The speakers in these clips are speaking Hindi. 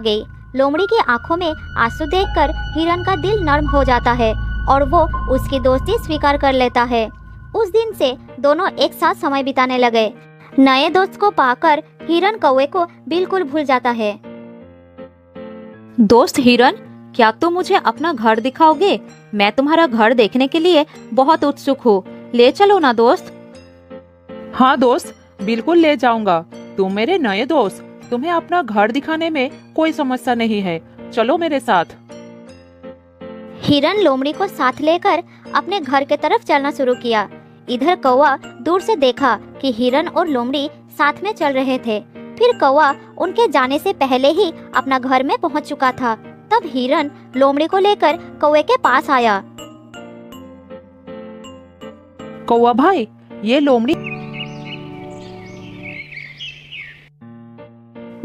गई। लोमड़ी की आंखों में आंसू देखकर हिरन का दिल नर्म हो जाता है और वो उसकी दोस्ती स्वीकार कर लेता है। उस दिन से दोनों एक साथ समय बिताने लगे। नए दोस्त को पाकर हिरन कौवे को बिल्कुल भूल जाता है। दोस्त हिरन, क्या तुम मुझे अपना घर दिखाओगे? मैं तुम्हारा घर देखने के लिए बहुत उत्सुक हूँ। ले चलो ना दोस्त। हाँ दोस्त, बिल्कुल ले जाऊंगा। तुम मेरे नए दोस्त, तुम्हें अपना घर दिखाने में कोई समस्या नहीं है। चलो मेरे साथ। हिरन लोमड़ी को साथ लेकर अपने घर के तरफ चलना शुरू किया। इधर कौवा दूर से देखा कि हिरन और लोमड़ी साथ में चल रहे थे। फिर कौवा उनके जाने से पहले ही अपना घर में पहुंच चुका था। तब हिरन लोमड़ी को लेकर कौवे के पास आया। कौवा भाई, ये लोमड़ी।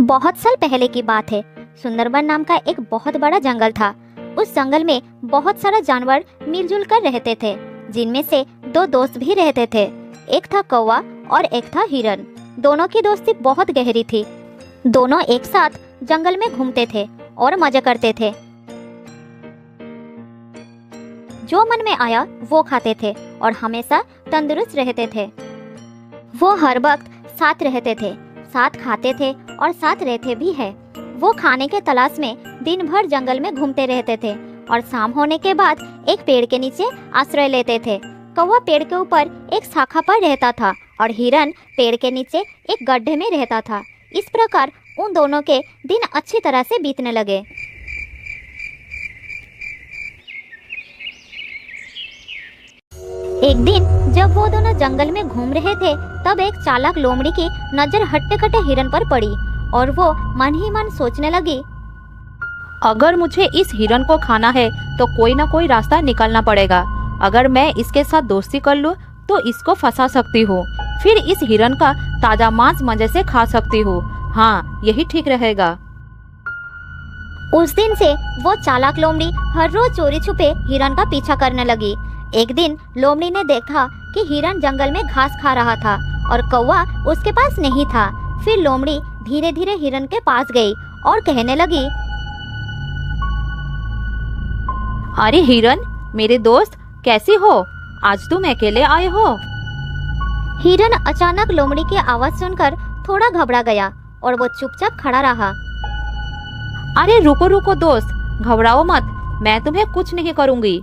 बहुत साल पहले की बात है। सुंदरबन नाम का एक बहुत बड़ा जंगल था। उस जंगल में बहुत सारे जानवर मिलजुल कर रहते थे, जिनमें से दो दोस्त भी रहते थे। एक था कौवा और एक था हिरन। दोनों की दोस्ती बहुत गहरी थी। दोनों एक साथ जंगल में घूमते थे और मजे करते थे। जो मन में आया वो खाते थे और हमेशा तंदुरुस्त रहते थे। वो हर वक्त साथ रहते थे, साथ खाते थे और साथ रहते भी है। वो खाने के तलाश में दिन भर जंगल में घूमते रहते थे और शाम होने के बाद एक पेड़ के नीचे आश्रय लेते थे। कौवा पेड़ के ऊपर एक शाखा पर रहता था और हिरन पेड़ के नीचे एक गड्ढे में रहता था। इस प्रकार उन दोनों के दिन अच्छी तरह से बीतने लगे। एक दिन जब वो दोनों जंगल में घूम रहे थे, तब एक चालाक लोमड़ी की नजर हट्टे-कट्टे हिरन पर पड़ी और वो मन ही मन सोचने लगी, अगर मुझे इस हिरन को खाना है तो कोई ना कोई रास्ता निकालना पड़ेगा। अगर मैं इसके साथ दोस्ती कर लूं तो इसको फंसा सकती हूँ, फिर इस हिरन का ताजा मांस मजे से खा सकती हूँ। हाँ, यही ठीक रहेगा। उस दिन से वो चालाक लोमड़ी हर रोज चोरी छुपे हिरन का पीछा करने लगी। एक दिन लोमड़ी ने देखा कि हिरन जंगल में घास खा रहा था और कौवा उसके पास नहीं था। फिर लोमड़ी धीरे धीरे हिरन के पास गई और कहने लगी, अरे हिरन, मेरे दोस्त, कैसी हो? आज तुम अकेले आए हो? हिरन अचानक लोमड़ी की आवाज सुनकर थोड़ा घबरा गया और वो चुपचाप खड़ा रहा। अरे रुको रुको दोस्त, घबराओ मत, मैं तुम्हें कुछ नहीं करूंगी।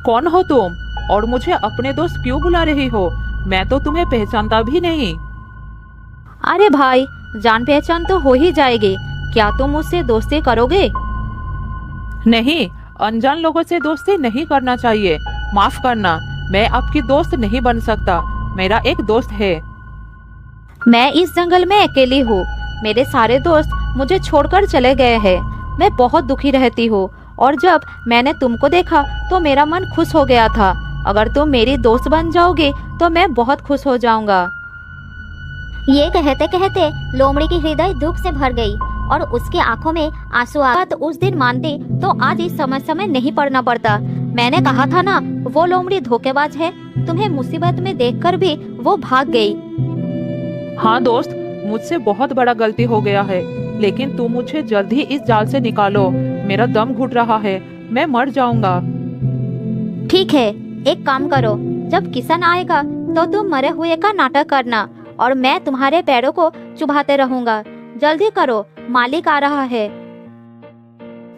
कौन हो तुम और मुझे अपने दोस्त क्यों बुला रही हो? मैं तो तुम्हें पहचानता भी नहीं। अरे भाई, जान पहचान तो हो ही जाएगी। क्या तुम मुझसे दोस्ती करोगे? नहीं, अनजान लोगों से दोस्ती नहीं करना चाहिए। माफ करना, मैं आपकी दोस्त नहीं बन सकता। मेरा एक दोस्त है। मैं इस जंगल में अकेली हूँ। मेरे सारे दोस्त मुझे छोड़कर चले गए हैं। मैं बहुत दुखी रहती हूँ और जब मैंने तुमको देखा तो मेरा मन खुश हो गया था। अगर तुम मेरी दोस्त बन जाओगे तो मैं बहुत खुश हो जाऊंगा। ये कहते कहते लोमड़ी की हृदय दुख से भर गई और उसकी आंखों में आंसू आ। तो उस दिन मानती तो आज इस समस्या में नहीं पड़ना पड़ता। मैंने कहा था ना, वो लोमड़ी धोखेबाज है। तुम्हें मुसीबत में देखकर भी वो भाग गई। हाँ दोस्त, मुझसे बहुत बड़ा गलती हो गया है, लेकिन तुम मुझे जल्द ही इस जाल से निकालो। मेरा दम घुट रहा है, मैं मर जाऊंगा। ठीक है, एक काम करो, जब किसान आएगा तो तुम मरे हुए का नाटक करना और मैं तुम्हारे पैरों को चुभाते रहूंगा। जल्दी करो, मालिक आ रहा है।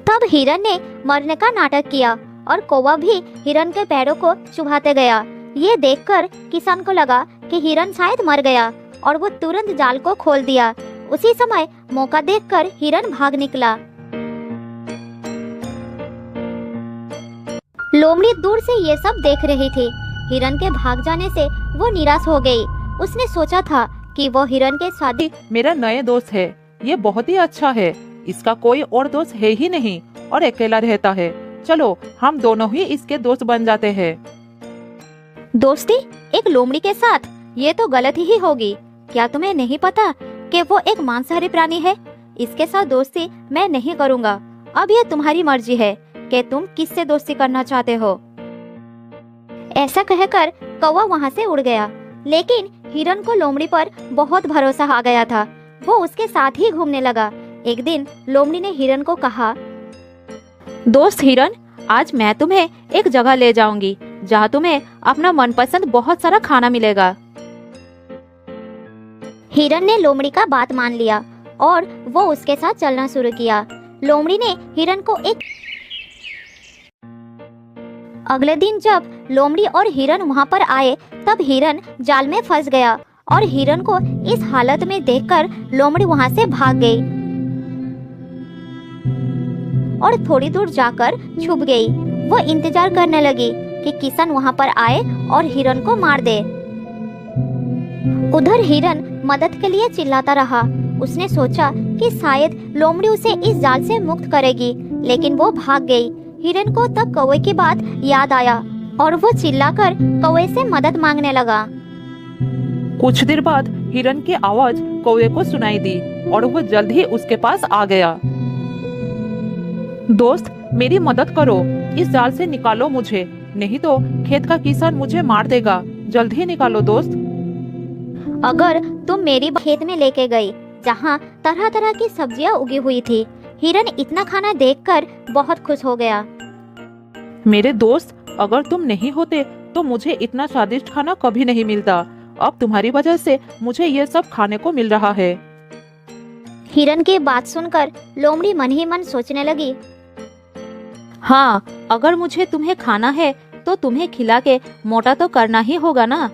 तब हिरन ने मरने का नाटक किया और कौवा भी हिरन के पैरों को चुभाते गया। ये देखकर किसान को लगा कि हिरन शायद मर गया और वो तुरंत जाल को खोल दिया। उसी समय मौका देखकर हिरन भाग निकला। लोमड़ी दूर से ये सब देख रही थी। हिरन के भाग जाने से वो निराश हो गई। उसने सोचा था कि वो हिरन के साथ मेरा नया दोस्त है, ये बहुत ही अच्छा है। इसका कोई और दोस्त है ही नहीं और अकेला रहता है। चलो हम दोनों ही इसके दोस्त बन जाते हैं। दोस्ती एक लोमड़ी के साथ? ये तो गलत ही होगी। क्या तुम्हें नहीं पता कि वो एक मांसाहारी प्राणी है? इसके साथ दोस्ती मैं नहीं करूँगा। अब ये तुम्हारी मर्जी है कि तुम किससे दोस्ती करना चाहते हो। ऐसा कहकर कौवा वहाँ से उड़ गया, लेकिन हिरन को लोमड़ी पर बहुत भरोसा आ गया था। वो उसके साथ ही घूमने लगा। एक दिन लोमड़ी ने हिरन को कहा, दोस्त हिरन, आज मैं तुम्हें एक जगह ले जाऊंगी जहाँ तुम्हें अपना मनपसंद बहुत सारा खाना मिलेगा। हिरन ने लोमड़ी का बात मान लिया और वो उसके साथ चलना शुरू किया। लोमड़ी ने हिरन को अगले दिन जब लोमड़ी और हिरन वहां पर आए तब हिरन जाल में फंस गया और हिरन को इस हालत में देखकर लोमड़ी वहां से भाग गई और थोड़ी दूर जाकर छुप गई। वो इंतजार करने लगी कि किसान वहां पर आए और हिरन को मार दे। उधर हिरन मदद के लिए चिल्लाता रहा। उसने सोचा कि शायद लोमड़ी उसे इस जाल से मुक्त करेगी, लेकिन वो भाग गई। हिरन को तब कौवे की बात याद आया और वो चिल्लाकर कौवे से मदद मांगने लगा। कुछ देर बाद हिरन की आवाज कौवे को सुनाई दी और वो जल्द ही उसके पास आ गया। दोस्त, मेरी मदद करो, इस जाल से निकालो मुझे, नहीं तो खेत का किसान मुझे मार देगा। जल्द ही निकालो दोस्त। अगर तुम मेरी खेत में लेके गई जहाँ तरह तरह की सब्जियाँ उगी हुई थी। हिरन इतना खाना देखकर बहुत खुश हो गया। मेरे दोस्त, अगर तुम नहीं होते तो मुझे इतना स्वादिष्ट खाना कभी नहीं मिलता। अब तुम्हारी वजह से मुझे ये सब खाने को मिल रहा है। हिरन की बात सुनकर लोमड़ी मन ही मन सोचने लगी, हाँ, अगर मुझे तुम्हें खाना है तो तुम्हें खिला के मोटा तो करना ही होगा ना।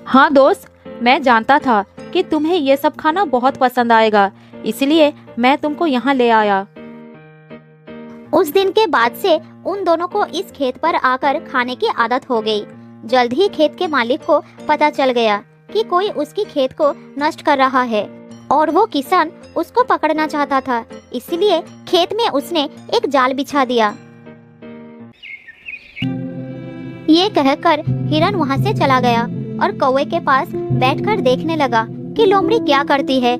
हाँ दोस्त, मैं जानता था कि तुम्हें ये सब खाना बहुत पसंद आएगा, इसलिए मैं तुमको यहाँ ले आया। उस दिन के बाद से उन दोनों को इस खेत पर आकर खाने की आदत हो गई। जल्द ही खेत के मालिक को पता चल गया कि कोई उसकी खेत को नष्ट कर रहा है और वो किसान उसको पकड़ना चाहता था। इसलिए खेत में उसने एक जाल बिछा दिया। ये कहकर हिरन वहां से चला गया और कौवे के पास बैठकर देखने लगा कि लोमड़ी क्या करती है।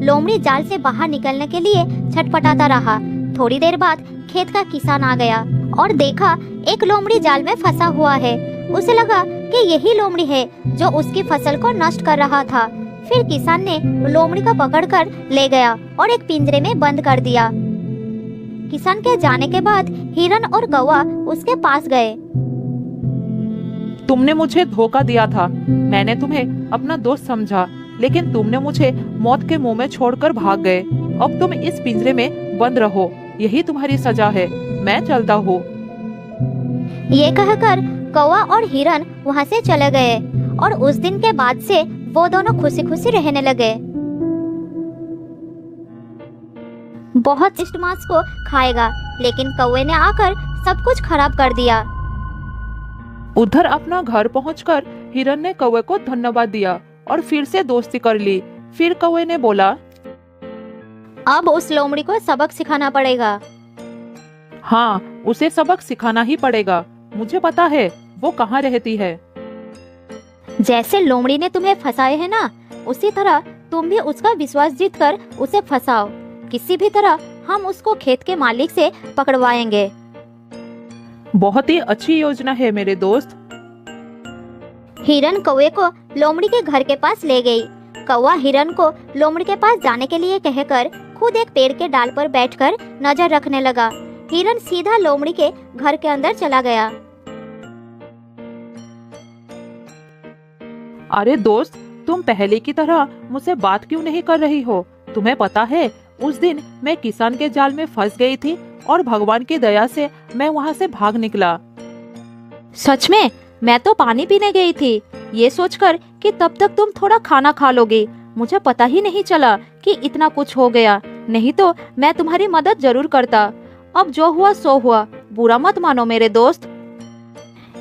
लोमड़ी जाल से बाहर निकलने के लिए छटपटाता रहा। थोड़ी देर बाद खेत का किसान आ गया और देखा एक लोमड़ी जाल में फंसा हुआ है। उसे लगा कि यही लोमड़ी है जो उसकी फसल को नष्ट कर रहा था। फिर किसान ने लोमड़ी को पकड़कर ले गया और एक पिंजरे में बंद कर दिया। किसान के जाने के बाद हिरन और कौवा उसके पास गए। तुमने मुझे धोखा दिया था। मैंने तुम्हें अपना दोस्त समझा, लेकिन तुमने मुझे मौत के मुंह में छोड़कर भाग गए। अब तुम इस पिंजरे में बंद रहो, यही तुम्हारी सजा है। मैं चलता हूँ। ये कहकर कौवा और हिरन वहाँ से चले गए और उस दिन के बाद से वो दोनों खुशी खुशी रहने लगे। बहुत इष्ट मांस को खाएगा, लेकिन कौवे ने आकर सब कुछ खराब कर दिया। उधर अपना घर पहुंचकर हिरन ने कौवे को धन्यवाद दिया और फिर से दोस्ती कर ली। फिर कौवे ने बोला, अब उस लोमड़ी को सबक सिखाना पड़ेगा। हाँ, उसे सबक सिखाना ही पड़ेगा। मुझे पता है वो कहाँ रहती है। जैसे लोमड़ी ने तुम्हें फंसाए है ना, उसी तरह तुम भी उसका विश्वास जीतकर उसे फंसाओ। किसी भी तरह हम उसको खेत के मालिक से पकड़वाएंगे। बहुत ही अच्छी योजना है मेरे दोस्त। हिरन कौवे को लोमड़ी के घर के पास ले गई। कौवा हिरन को लोमड़ी के पास जाने के लिए कहकर खुद एक पेड़ के डाल पर बैठकर नजर रखने लगा। हिरन सीधा लोमड़ी के घर के अंदर चला गया। अरे दोस्त, तुम पहले की तरह मुझसे बात क्यों नहीं कर रही हो? तुम्हें पता है उस दिन मैं किसान के जाल में फंस गई थी और भगवान की दया से मैं वहाँ से भाग निकला। सच में? मैं तो पानी पीने गई थी, ये सोचकर कि तब तक तुम थोड़ा खाना खा लोगे। मुझे पता ही नहीं चला कि इतना कुछ हो गया, नहीं तो मैं तुम्हारी मदद जरूर करता। अब जो हुआ सो हुआ, बुरा मत मानो मेरे दोस्त।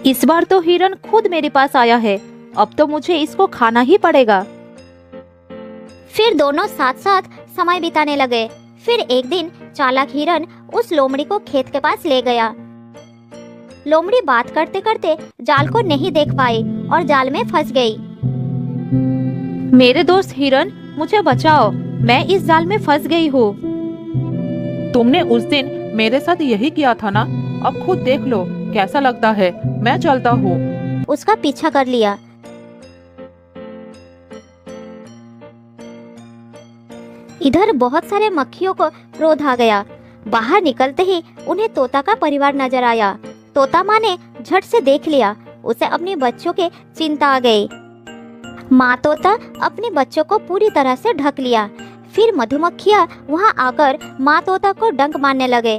इस बार तो हिरन खुद मेरे पास आया है, अब तो मुझे इसको खाना ही पड़ेगा। फिर दोनों साथ साथ समय बिताने लगे। फिर एक दिन चालाक हिरन उस लोमड़ी को खेत के पास ले गया। लोमड़ी बात करते करते जाल को नहीं देख पाई और जाल में फंस गई। मेरे दोस्त हिरन, मुझे बचाओ, मैं इस जाल में फंस गई हूँ। तुमने उस दिन मेरे साथ यही किया था ना? अब खुद देख लो कैसा लगता है। मैं चलता हूँ। उसका पीछा कर लिया। इधर बहुत सारे मक्खियों को क्रोध आ गया। बाहर निकलते ही उन्हें तोता का परिवार नजर आया। तोता माँ ने झट से देख लिया। उसे अपने बच्चों के चिंता आ गई। माँ तोता अपने बच्चों को पूरी तरह से ढक लिया। फिर मधुमक्खियाँ वहाँ आकर माँ तोता को डंक मारने लगे।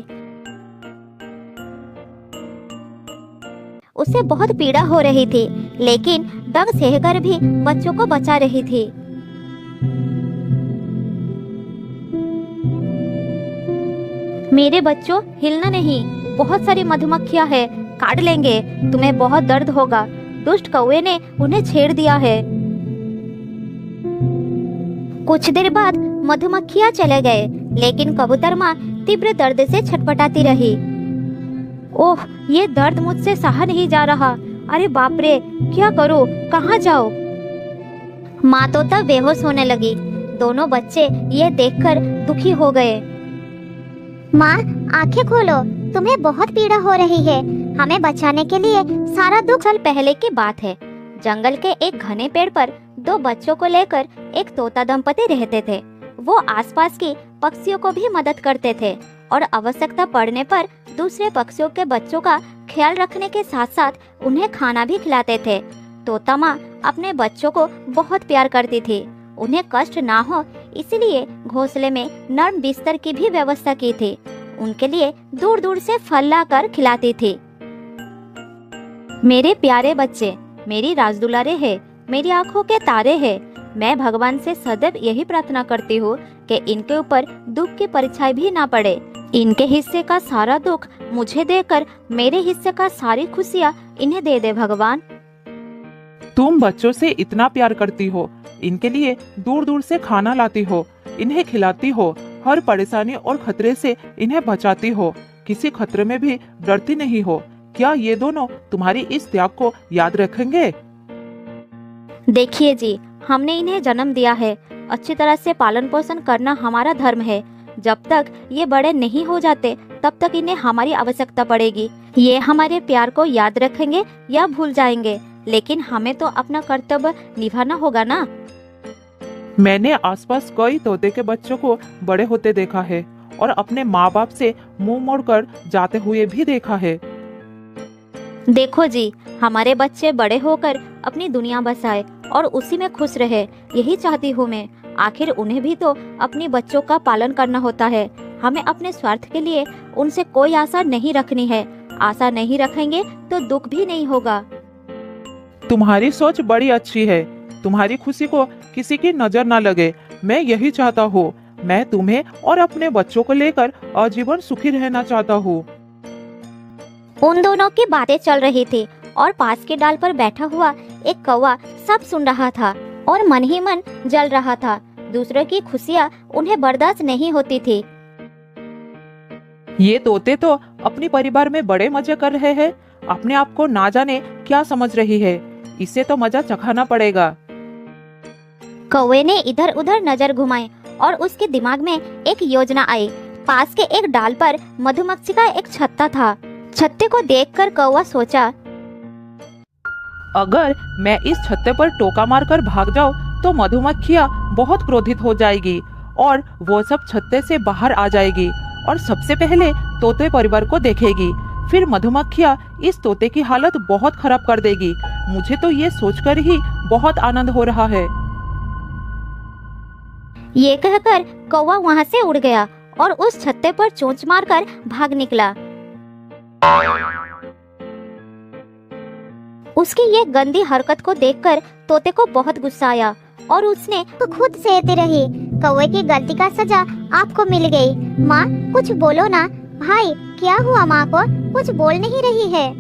उसे बहुत पीड़ा हो रही थी, लेकिन डंक सहकर भी बच्चों को बचा रही थी। मेरे बच्चों, हिलना नहीं, बहुत सारी मधुमक्खियां हैं, काट लेंगे, तुम्हें बहुत दर्द होगा। दुष्ट कौवे ने उन्हें छेड़ दिया है। कुछ देर बाद मधुमक्खियां चले गए, लेकिन कबूतर माँ तीव्र दर्द से छटपटाती रही। ओह, ये दर्द मुझसे सहा नहीं जा रहा। अरे बाप रे, क्या करूं, कहाँ जाओ। माँ तोता बेहोश होने लगी। दोनों बच्चे ये देखकर दुखी हो गए। माँ, आंखें खोलो, तुम्हें बहुत पीड़ा हो रही है। हमें बचाने के लिए सारा दुख। साल पहले की बात है। जंगल के एक घने पेड़ पर दो बच्चों को लेकर एक तोता दंपति रहते थे। वो आसपास की पक्षियों को भी मदद करते थे और आवश्यकता पड़ने पर दूसरे पक्षियों के बच्चों का ख्याल रखने के साथ साथ उन्हें खाना भी खिलाते थे। तोता माँ अपने बच्चों को बहुत प्यार करती थी। उन्हें कष्ट ना हो इसलिए घोंसले में नर्म बिस्तर की भी व्यवस्था की थी। उनके लिए दूर दूर से फल लाकर खिलाती थी। मेरे प्यारे बच्चे, मेरी राजदुलारे है, मेरी आंखों के तारे हैं। मैं भगवान से सदैव यही प्रार्थना करती हूँ कि इनके ऊपर दुख की परछाई भी ना पड़े। इनके हिस्से का सारा दुख मुझे देकर मेरे हिस्से का सारी खुशियाँ इन्हें दे दे भगवान। तुम बच्चों से इतना प्यार करती हो, इनके लिए दूर दूर से खाना लाती हो, इन्हें खिलाती हो, हर परेशानी और खतरे से इन्हें बचाती हो, किसी खतरे में भी डरती नहीं हो। क्या ये दोनों तुम्हारी इस त्याग को याद रखेंगे? देखिए जी, हमने इन्हें जन्म दिया है। अच्छी तरह से पालन पोषण करना हमारा धर्म है। जब तक ये बड़े नहीं हो जाते तब तक इन्हें हमारी आवश्यकता पड़ेगी। ये हमारे प्यार को याद रखेंगे या भूल जाएंगे, लेकिन हमें तो अपना कर्तव्य निभाना होगा ना। मैंने आसपास कई तोते के बच्चों को बड़े होते देखा है और अपने माँ बाप से मुंह मोड़कर जाते हुए भी देखा है। देखो जी, हमारे बच्चे बड़े होकर अपनी दुनिया बसाए और उसी में खुश रहे, यही चाहती हूँ मैं। आखिर उन्हें भी तो अपने बच्चों का पालन करना होता है। हमें अपने स्वार्थ के लिए उनसे कोई आशा नहीं रखनी है। आशा नहीं रखेंगे तो दुख भी नहीं होगा। तुम्हारी सोच बड़ी अच्छी है। तुम्हारी खुशी को किसी की नजर ना लगे, मैं यही चाहता हूँ। मैं तुम्हें और अपने बच्चों को लेकर आजीवन सुखी रहना चाहता हूँ। उन दोनों की बातें चल रही थी और पास के डाल पर बैठा हुआ एक कौवा सब सुन रहा था और मन ही मन जल रहा था। दूसरों की खुशियाँ उन्हें बर्दाश्त नहीं होती थी। ये तोते तो अपने परिवार में बड़े मजे कर रहे हैं, अपने आप को ना जाने क्या समझ रही है। इसे तो मजा चखाना पड़ेगा। कौवे ने इधर उधर नजर घुमाई और उसके दिमाग में एक योजना आई। पास के एक डाल पर मधुमक्खी का एक छत्ता था। छत्ते को देखकर कौवा सोचा, अगर मैं इस छत्ते पर टोका मारकर भाग जाऊं तो मधुमक्खियां बहुत क्रोधित हो जाएगी और वो सब छत्ते से बाहर आ जाएगी और सबसे पहले तोते परिवार को देखेगी। फिर मधुमक्खियां इस तोते की हालत बहुत खराब कर देगी। मुझे तो ये सोचकर ही बहुत आनंद हो रहा है। ये कहकर कौवा वहाँ से उड़ गया और उस छत्ते पर चोंच मारकर भाग निकला। उसकी ये गंदी हरकत को देखकर तोते को बहुत गुस्सा आया और उसने तो खुद सहती रही। कौवे की गलती का सजा आपको मिल गई। माँ, कुछ बोलो ना। भाई, क्या हुआ? माँ को कुछ बोल नहीं रही है।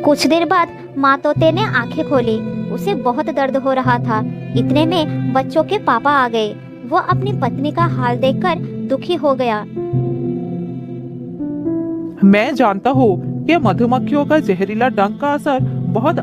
कुछ देर बाद माँ तोते ने आंखें खोली। उसे बहुत दर्द हो रहा था। इतने में बच्चों के पापा आ गए। वो अपनी पत्नी का हाल देखकर दुखी हो गया। मैं जानता हूँ कि मधुमक्खियों का जहरीला डंक का असर बहुत